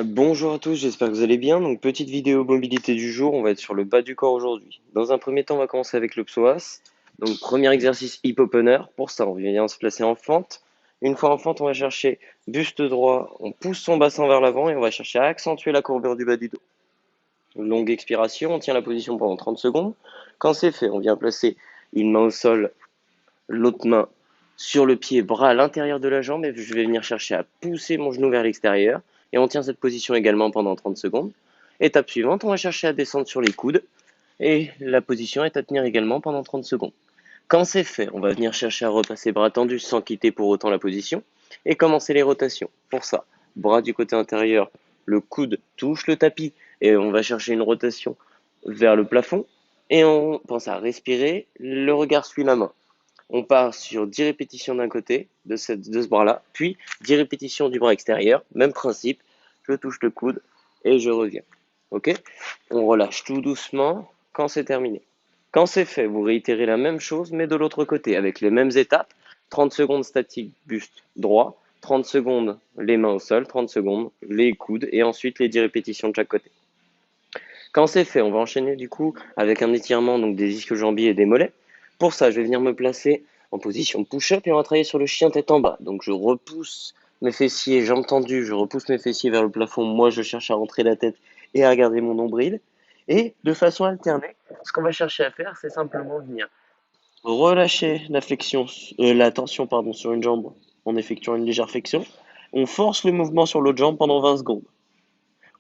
Bonjour à tous, j'espère que vous allez bien. Donc, petite vidéo mobilité du jour, on va être sur le bas du corps aujourd'hui. Dans un premier temps, on va commencer avec le psoas. Donc, premier exercice hip opener. Pour ça, on vient se placer en fente. Une fois en fente, on va chercher buste droit, on pousse son bassin vers l'avant et on va chercher à accentuer la courbure du bas du dos. Longue expiration, on tient la position pendant 30 secondes. Quand c'est fait, on vient placer une main au sol, l'autre main sur le pied, bras à l'intérieur de la jambe, et je vais venir chercher à pousser mon genou vers l'extérieur. Et on tient cette position également pendant 30 secondes. Étape suivante, on va chercher à descendre sur les coudes. Et la position est à tenir également pendant 30 secondes. Quand c'est fait, on va venir chercher à repasser bras tendus sans quitter pour autant la position. Et commencer les rotations. Pour ça, bras du côté intérieur, le coude touche le tapis. Et on va chercher une rotation vers le plafond. Et on pense à respirer, le regard suit la main. On part sur 10 répétitions d'un côté de ce bras-là, puis 10 répétitions du bras extérieur. Même principe, je touche le coude et je reviens. Ok? On relâche tout doucement quand c'est terminé. Quand c'est fait, vous réitérez la même chose, mais de l'autre côté, avec les mêmes étapes. 30 secondes statique, buste droit. 30 secondes les mains au sol. 30 secondes les coudes. Et ensuite les 10 répétitions de chaque côté. Quand c'est fait, on va enchaîner du coup avec un étirement donc des ischio-jambiers et des mollets. Pour ça, je vais venir me placer en position push-up et on va travailler sur le chien tête en bas. Donc je repousse mes fessiers, jambes tendues, je repousse mes fessiers vers le plafond. Moi, je cherche à rentrer la tête et à garder mon nombril. Et de façon alternée, ce qu'on va chercher à faire, c'est simplement venir relâcher la tension pardon, sur une jambe en effectuant une légère flexion. On force le mouvement sur l'autre jambe pendant 20 secondes.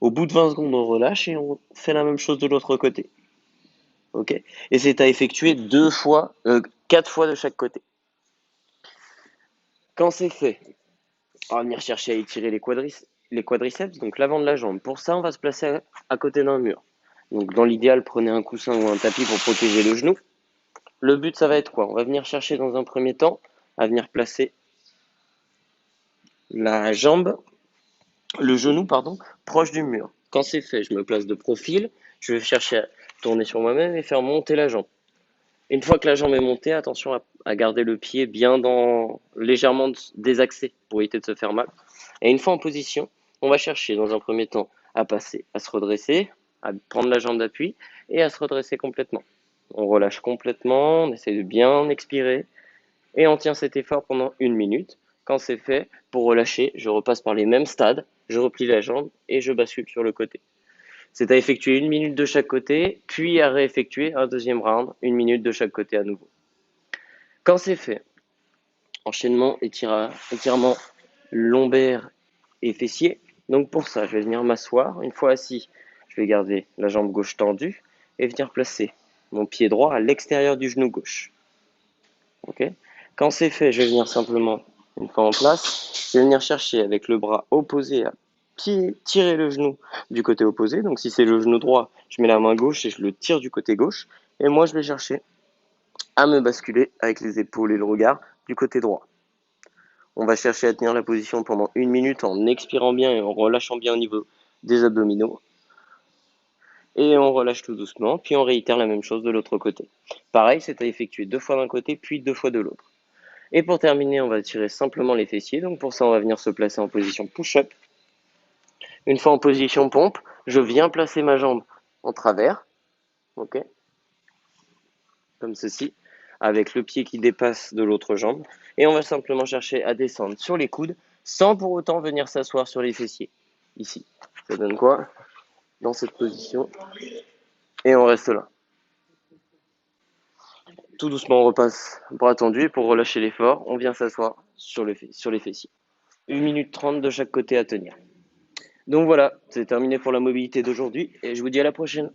Au bout de 20 secondes, on relâche et on fait la même chose de l'autre côté. Ok? Et c'est à effectuer quatre fois de chaque côté. Quand c'est fait, on va venir chercher à étirer les quadriceps, donc l'avant de la jambe. Pour ça, on va se placer à côté d'un mur. Donc dans l'idéal, prenez un coussin ou un tapis pour protéger le genou. Le but, ça va être quoi? On va venir chercher dans un premier temps à venir placer la jambe, le genou, pardon, proche du mur. Quand c'est fait, je me place de profil, je vais chercher à tourner sur moi-même et faire monter la jambe. Une fois que la jambe est montée, attention à garder le pied bien légèrement désaxé pour éviter de se faire mal. Et une fois en position, on va chercher dans un premier temps à passer, à se redresser, à prendre la jambe d'appui et à se redresser complètement. On relâche complètement, on essaie de bien expirer et on tient cet effort pendant 1 minute. Quand c'est fait, pour relâcher, je repasse par les mêmes stades, je replie la jambe et je bascule sur le côté. C'est à effectuer 1 minute de chaque côté, puis à réeffectuer un deuxième round, 1 minute de chaque côté à nouveau. Quand c'est fait, enchaînement, étirement lombaire et fessier. Donc pour ça, je vais venir m'asseoir. Une fois assis, je vais garder la jambe gauche tendue et venir placer mon pied droit à l'extérieur du genou gauche. Ok? Quand c'est fait, je vais venir simplement, une fois en place, je vais venir chercher avec le bras opposé à tirer le genou du côté opposé. Donc si c'est le genou droit, je mets la main gauche et je le tire du côté gauche. Et moi, je vais chercher à me basculer avec les épaules et le regard du côté droit. On va chercher à tenir la position pendant 1 minute en expirant bien et en relâchant bien au niveau des abdominaux. Et on relâche tout doucement, puis on réitère la même chose de l'autre côté. Pareil, c'est à effectuer 2 fois d'un côté, puis 2 fois de l'autre. Et pour terminer, on va tirer simplement les fessiers. Donc pour ça, on va venir se placer en position push-up. Une fois en position pompe, je viens placer ma jambe en travers, ok, comme ceci, avec le pied qui dépasse de l'autre jambe. Et on va simplement chercher à descendre sur les coudes, sans pour autant venir s'asseoir sur les fessiers. Ici, ça donne quoi? Dans cette position. Et on reste là. Tout doucement, on repasse bras tendu. Et pour relâcher l'effort, on vient s'asseoir sur les fessiers. 1 minute 30 de chaque côté à tenir. Donc voilà, c'est terminé pour la mobilité d'aujourd'hui et je vous dis à la prochaine.